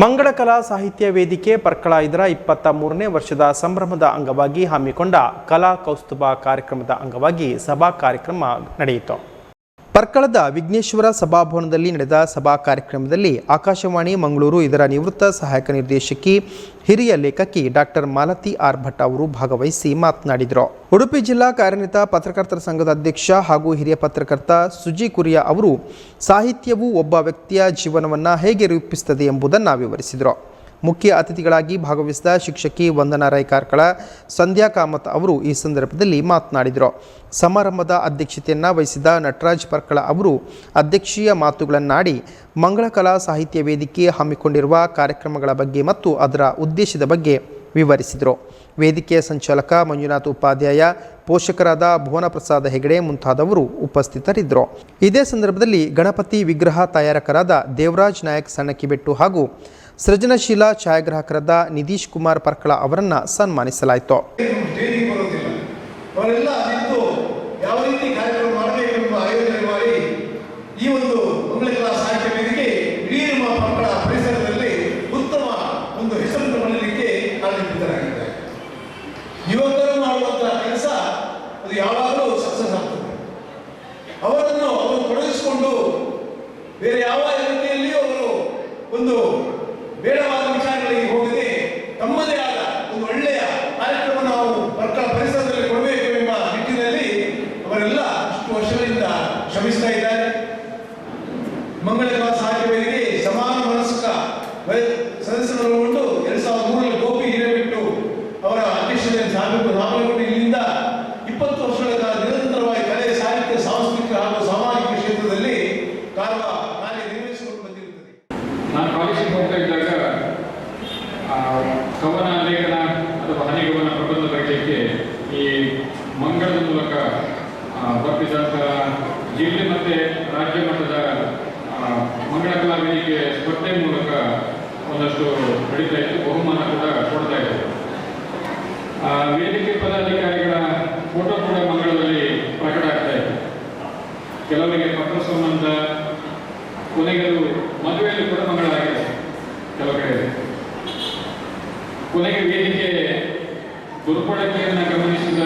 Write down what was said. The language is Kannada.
ಮಂಗಳ ಕಲಾ ಸಾಹಿತ್ಯ ವೇದಿಕೆ ಪರ್ಕಳ ಇದರ 23ನೇ ವರ್ಷದ ಸಂಭ್ರಮದ ಅಂಗವಾಗಿ ಹಮ್ಮಿಕೊಂಡ ಕಲಾ ಕೌಸ್ತುಭ ಕಾರ್ಯಕ್ರಮದ ಅಂಗವಾಗಿ ಸಭಾ ಕಾರ್ಯಕ್ರಮ ನಡೆಯಿತು. ಪರ್ಕಳದ ವಿಘ್ನೇಶ್ವರ ಸಭಾಭವನದಲ್ಲಿ ನಡೆದ ಸಭಾ ಕಾರ್ಯಕ್ರಮದಲ್ಲಿ ಆಕಾಶವಾಣಿ ಮಂಗಳೂರು ಇದರ ನಿವೃತ್ತ ಸಹಾಯಕ ನಿರ್ದೇಶಕಿ ಹಿರಿಯ ಲೇಖಕಿ ಡಾಕ್ಟರ್ ಮಾಲತಿ ಆರ್ ಭಟ್ ಅವರು ಭಾಗವಹಿಸಿ ಮಾತನಾಡಿದರು. ಉಡುಪಿ ಜಿಲ್ಲಾ ಕಾರ್ಯನಿರತ ಪತ್ರಕರ್ತರ ಸಂಘದ ಅಧ್ಯಕ್ಷ ಹಾಗೂ ಹಿರಿಯ ಪತ್ರಕರ್ತ ಸುಜಿ ಕುರಿಯಾ ಅವರು ಸಾಹಿತ್ಯವು ಒಬ್ಬ ವ್ಯಕ್ತಿಯ ಜೀವನವನ್ನು ಹೇಗೆ ರೂಪಿಸುತ್ತದೆ ಎಂಬುದನ್ನು ವಿವರಿಸಿದರು. ಮುಖ್ಯ ಅತಿಥಿಗಳಾಗಿ ಭಾಗವಹಿಸಿದ ಶಿಕ್ಷಕಿ ವಂದನಾ ರೈ ಕಾರ್ಕಳ, ಸಂಧ್ಯಾ ಕಾಮತ್ ಅವರು ಈ ಸಂದರ್ಭದಲ್ಲಿ ಮಾತನಾಡಿದರು. ಸಮಾರಂಭದ ಅಧ್ಯಕ್ಷತೆಯನ್ನು ವಹಿಸಿದ ನಟರಾಜ್ ಪರ್ಕಳ ಅವರು ಅಧ್ಯಕ್ಷೀಯ ಮಾತುಗಳನ್ನಾಡಿ ಮಂಗಳ ಕಲಾ ಸಾಹಿತ್ಯ ವೇದಿಕೆ ಹಮ್ಮಿಕೊಂಡಿರುವ ಕಾರ್ಯಕ್ರಮಗಳ ಬಗ್ಗೆ ಮತ್ತು ಅದರ ಉದ್ದೇಶದ ಬಗ್ಗೆ ವಿವರಿಸಿದರು. ವೇದಿಕೆಯ ಸಂಚಾಲಕ ಮಂಜುನಾಥ್ ಉಪಾಧ್ಯಾಯ, ಪೋಷಕರಾದ ಭುವನ ಪ್ರಸಾದ ಹೆಗಡೆ ಮುಂತಾದವರು ಉಪಸ್ಥಿತರಿದ್ದರು. ಇದೇ ಸಂದರ್ಭದಲ್ಲಿ ಗಣಪತಿ ವಿಗ್ರಹ ತಯಾರಕರಾದ ದೇವರಾಜ್ ನಾಯಕ್ ಸಣ್ಣಕಿಬೆಟ್ಟು ಹಾಗೂ ಸೃಜನಶೀಲ ಛಾಯಾಗ್ರಾಹಕರಾದ ನಿಧೀಶ್ ಕುಮಾರ್ ಪರ್ಕಳ ಅವರನ್ನು ಸನ್ಮಾನಿಸಲಾಯಿತು. ಯುವಕರು ಮಾಡುವಂತಹ ಕೆಲಸ ಅದು ಯಾವಾಗಲೂ ಸಕ್ಸಸ್ ಆಗ್ತದೆ. ಅವರನ್ನು ಅವರು ತೊಡಗಿಸಿಕೊಂಡು ಬೇರೆ ಯಾವ ರೀತಿಯಲ್ಲಿಯೂ ಅವರು ಒಂದು ಬೇಡವಾದ ವಿಚಾರಗಳಿಗೆ ಹೋಗದೆ ತಮ್ಮದೇ ಆದ ಒಂದು ಒಳ್ಳೆಯ ಕಾರ್ಯಕ್ರಮ ನಾವು ಪರ್ಕಳ ಪರಿಸರದಲ್ಲಿ ಕೊಡಬೇಕು ಎಂಬ ನಿಟ್ಟಿನಲ್ಲಿ ಅವರೆಲ್ಲ ಇಷ್ಟು ವರ್ಷಗಳಿಂದ ಶ್ರಮಿಸ್ತಾ ಇದ್ದಾರೆ. ಮಂಗಳ ಕಲಾ ಸಾಹಿತ್ಯ ವೇದಿಕೆ ಸಮಾನ ಮನಸ್ಕ ಸದಸ್ಯರೊಳಗೊಂಡು 2003ರಲ್ಲಿ ಗೋಪಿ ಹಿರೇಬಿಟ್ಟು ಅವರ ಅಧ್ಯಕ್ಷತೆಯನ್ನು ಸಾಗಬೇಕು. ಇಲ್ಲಿಂದ 20 ವರ್ಷಗಳ ಕಾಲ ನಿರಂತರವಾಗಿ ಕಲೆ, ಸಾಹಿತ್ಯ, ಸಾಂಸ್ಕೃತಿಕ ಹಾಗೂ ಸಾಮಾಜಿಕ ಕ್ಷೇತ್ರದಲ್ಲಿ ಕಾರ್ಯನಿರ್ವಹಿಸಿಕೊಂಡು ಬಂದಿರುತ್ತದೆ. ನಾನು ಕಾಲೇಜಿಗೆ ಹೋಗ್ತಾ ಇದ್ದಾಗ ಕವನ ಲೇಖನ ಅಥವಾ ಹನಿಗವನ ಪ್ರಬಂಧ ಬರೆಯಲಿಕ್ಕೆ ಈ ಮಂಗಳದ ಮೂಲಕ ಬರ್ತಿದ್ದಂತಹ ಜಿಲ್ಲೆ ಮತ್ತು ರಾಜ್ಯ ಮಟ್ಟದ ಮಂಗಳ ಕಲಾ ವೇದಿಕೆ ಸ್ಪರ್ಧೆ ಮೂಲಕ ಒಂದಷ್ಟು ನಡೀತಾ ಇತ್ತು. ಬಹುಮಾನ ಕೂಡ ಕೊಡ್ತಾ ಇತ್ತು. ವೇದಿಕೆ ಪದಾಧಿಕಾರಿಗಳ ಫೋಟೋ ಕೂಡ ಮಂಗಳದಲ್ಲಿ ಪ್ರಕಟ ಆಗ್ತಾ ಇತ್ತು. ಕೆಲವರಿಗೆ ಪತ್ರ ಸಂಬಂಧ, ಕೊನೆಗೆ ಮದುವೆಯಲ್ಲಿ ಕೂಡ ಮಂಗಳ ಆಗಿದೆ ಕೆಲವು ಕಡೆ. ಕೊನೆಗೆ ವೇದಿಕೆ ದುರ್ಬಳಕೆಯನ್ನು ಗಮನಿಸಿದ